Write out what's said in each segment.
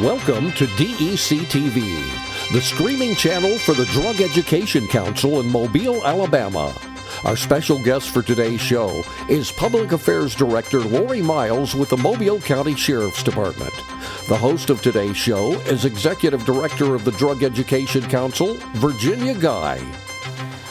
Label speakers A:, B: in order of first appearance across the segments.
A: Welcome to DEC TV, the streaming channel for the Drug Education Council in Mobile, Alabama. Our special guest for today's show is Public Affairs Director Lori Myles with the Mobile County Sheriff's Department. The host of today's show is Executive Director of the Drug Education Council, Virginia Guy.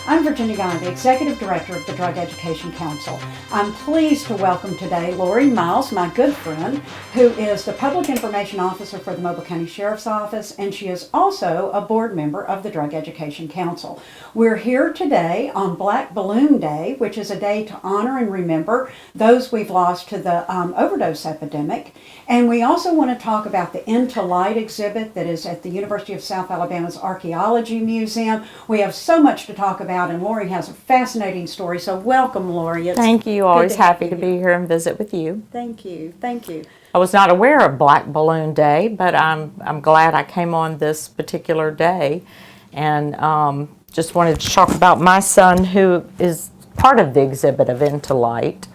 B: I'm Virginia Guy, the Executive Director of the Drug Education Council. I'm pleased to welcome today Lori Myles, my good friend, who is the Public Information Officer for the Mobile County Sheriff's Office, and she is also a board member of the Drug Education Council. We're here today on Black Balloon Day, which is a day to honor and remember those we've lost to the overdose epidemic. And we also want to talk about the Into Light exhibit that is at the University of South Alabama's Archaeology Museum. We have so much to talk about, and Lori has a fascinating story. So welcome, Lori.
C: Thank you. Always happy to be here and visit with you.
B: Thank you. Thank you.
C: I was not aware of Black Balloon Day, but I'm glad I came on this particular day, and just wanted to talk about my son, who is part of the exhibit of Into Light.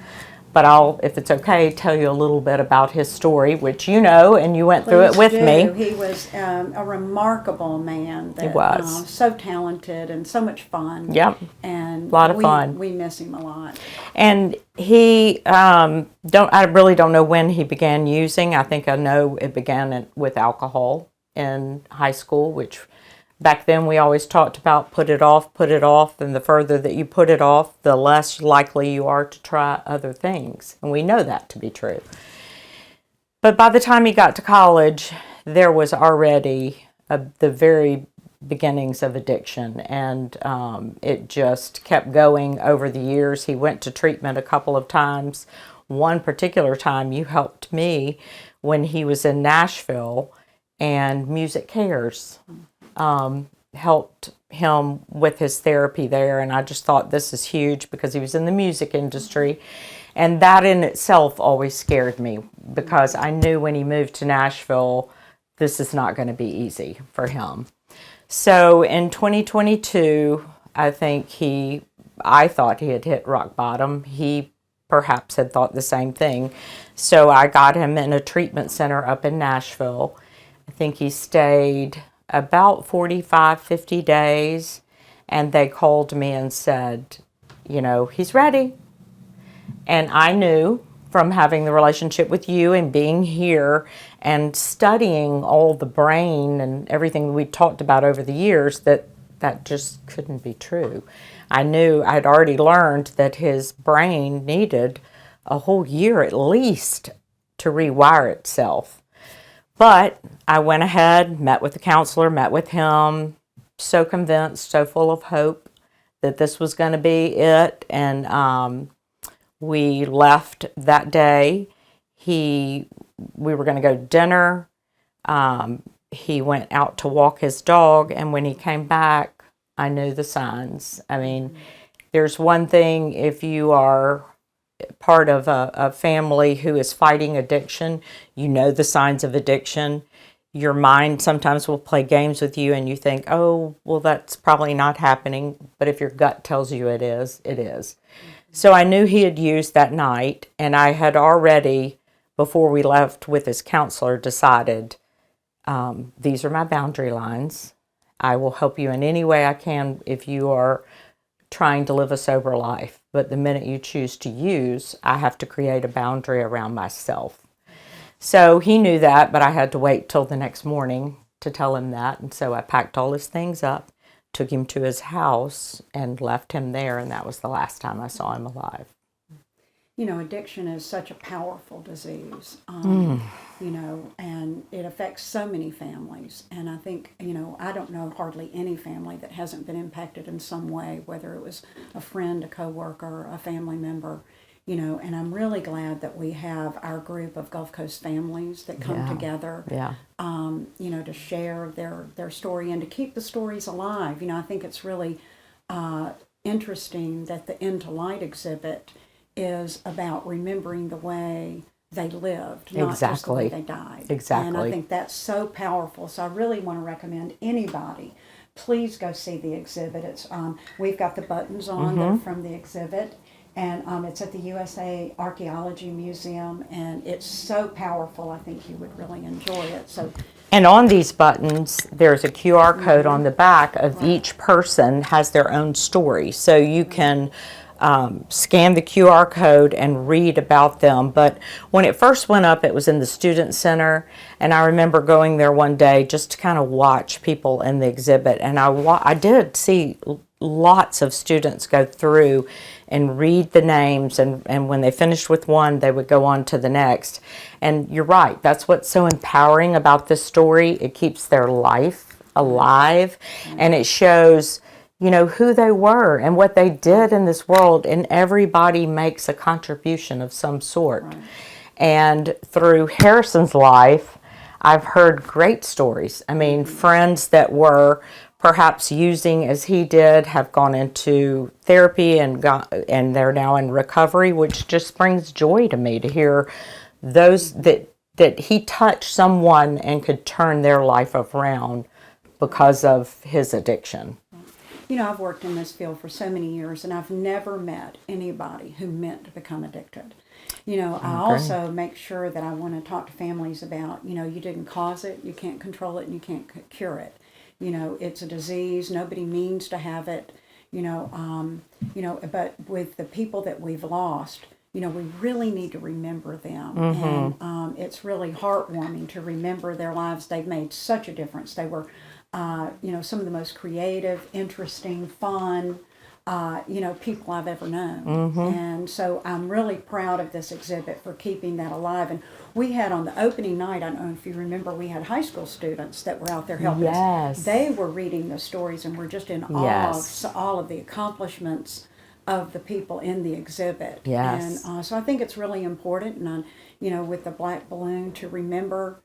C: But I'll, if it's okay, tell you a little bit about his story, which you know, and you went through it with me.
B: He was a remarkable man.
C: He was.
B: So talented and so much fun.
C: Yep.
B: And
C: a lot of fun.
B: We miss him a lot.
C: And he, I really don't know when he began using. I think I know it began with alcohol in high school, which back then we always talked about put it off, and the further that you put it off, the less likely you are to try other things. And we know that to be true. But by the time he got to college, there was already the very beginnings of addiction, and it just kept going over the years. He went to treatment a couple of times. One particular time you helped me when he was in Nashville, and Music Cares helped him with his therapy there, and I just thought this is huge because he was in the music industry, and that in itself always scared me because I knew when he moved to Nashville this is not going to be easy for him. So in 2022, I thought he had hit rock bottom. He perhaps had thought the same thing. So I got him in a treatment center up in Nashville. I think he stayed about 45, 50 days, and they called me and said, you know, he's ready. And I knew from having the relationship with you and being here and studying all the brain and everything we talked about over the years that just couldn't be true. I knew I'd already learned that his brain needed a whole year at least to rewire itself. But I went ahead, met with the counselor, met with him, so convinced, so full of hope that this was going to be it. And we left that day. We were going to go to dinner. He went out to walk his dog, and when he came back, I knew the signs. I mean, there's one thing if you are part of a family who is fighting addiction, you know the signs of addiction. Your mind sometimes will play games with you and you think, oh, well, that's probably not happening. But if your gut tells you it is, it is. So I knew he had used that night, and I had already, before we left with his counselor, decided these are my boundary lines. I will help you in any way I can if you are trying to live a sober life. But the minute you choose to use, I have to create a boundary around myself. So he knew that, but I had to wait till the next morning to tell him that. And so I packed all his things up, took him to his house, and left him there. And that was the last time I saw him alive.
B: You know, addiction is such a powerful disease, you know, and it affects so many families. And I think, you know, I don't know hardly any family that hasn't been impacted in some way, whether it was a friend, a coworker, a family member, you know, and I'm really glad that we have our group of Gulf Coast families that come together, you know, to share their story and to keep the stories alive. You know, I think it's really interesting that the Into Light exhibit is about remembering the way they lived, not just the way they died.
C: Exactly.
B: And I think that's so powerful. So I really want to recommend anybody, please go see the exhibit. It's we've got the buttons on that are from the exhibit, And it's at the USA Archaeology Museum, and it's so powerful. I think you would really enjoy it. So.
C: And on these buttons, there's a QR code on the back of each person has their own story. So you can scan the QR code and read about them. But when it first went up, it was in the Student Center. And I remember going there one day just to kind of watch people in the exhibit. And I did see lots of students go through and read the names, and when they finished with one, they would go on to the next. And you're right, that's what's so empowering about this story. It keeps their life alive, and it shows, who they were and what they did in this world, and everybody makes a contribution of some sort. Right. And through Harrison's life, I've heard great stories. I mean, friends that were perhaps using as he did have gone into therapy and they're now in recovery, which just brings joy to me to hear those that he touched someone and could turn their life around because of his addiction.
B: I've worked in this field for so many years, and I've never met anybody who meant to become addicted. I also make sure that I want to talk to families about, you didn't cause it, you can't control it, and you can't cure it. It's a disease. Nobody means to have it. But with the people that we've lost, we really need to remember them. Mm-hmm. And it's really heartwarming to remember their lives. They've made such a difference. They were, some of the most creative, interesting, fun, people I've ever known. Mm-hmm. And so I'm really proud of this exhibit for keeping that alive. And we had on the opening night, I don't know if you remember, we had high school students that were out there helping us. They were reading the stories and were just in awe of all of the accomplishments of the people in the exhibit. Yes. And so I think it's really important, and with the black balloon, to remember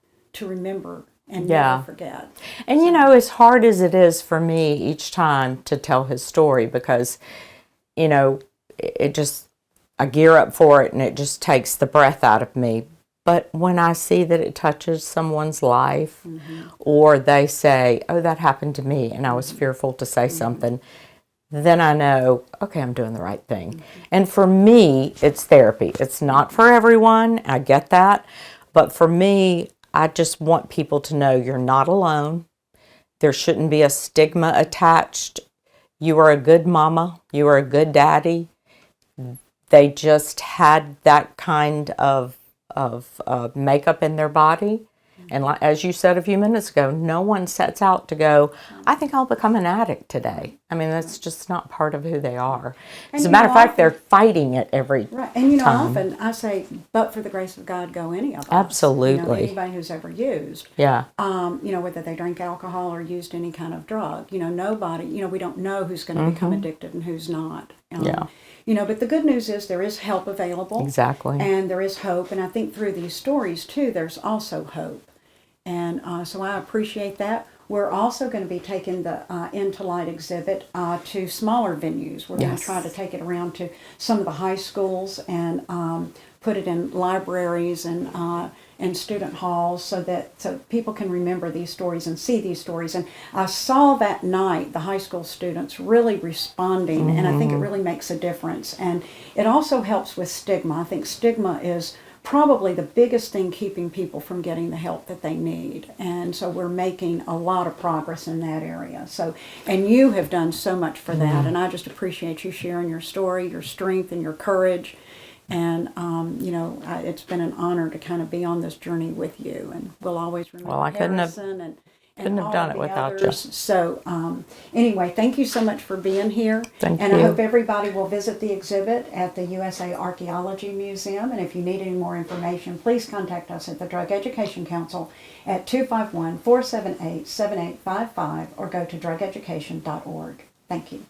B: and never forget.
C: And as hard as it is for me each time to tell his story, because I gear up for it and it just takes the breath out of me. But when I see that it touches someone's life, mm-hmm. or they say, oh, that happened to me, and I was fearful to say mm-hmm. something, then I know, okay, I'm doing the right thing. Mm-hmm. And for me, it's therapy. It's not for everyone. I get that. But for me, I just want people to know you're not alone. There shouldn't be a stigma attached. You are a good mama. You are a good daddy. They just had that kind of makeup in their body. And as you said a few minutes ago, no one sets out to go, I think I'll become an addict today. I mean, that's just not part of who they are. As a matter of fact, they're fighting it every
B: right. And
C: time.
B: Often I say, but for the grace of God, go any of us.
C: Absolutely.
B: Anybody who's ever used.
C: Yeah.
B: Whether they drank alcohol or used any kind of drug. Nobody, we don't know who's going to mm-hmm. become addicted and who's not. But the good news is there is help available. Exactly. And there is hope. And I think through these stories, too, there's also hope. And so I appreciate that. We're also going to be taking the Into Light exhibit to smaller venues. We're going to try to take it around to some of the high schools and put it in libraries and student halls so people can remember these stories and see these stories. And I saw that night the high school students really responding, mm-hmm. and I think it really makes a difference. And it also helps with stigma. I think stigma is probably the biggest thing keeping people from getting the help that they need. And so we're making a lot of progress in that area. So, and you have done so much for that. Mm-hmm. And I just appreciate you sharing your story, your strength, and your courage. And, it's been an honor to kind of be on this journey with you. And we'll always remember Harrison and
C: couldn't have done it without you.
B: So, anyway, thank you so much for being here.
C: Thank you.
B: And I hope everybody will visit the exhibit at the USA Archaeology Museum. And if you need any more information, please contact us at the Drug Education Council at 251-478-7855 or go to drugeducation.org. Thank you.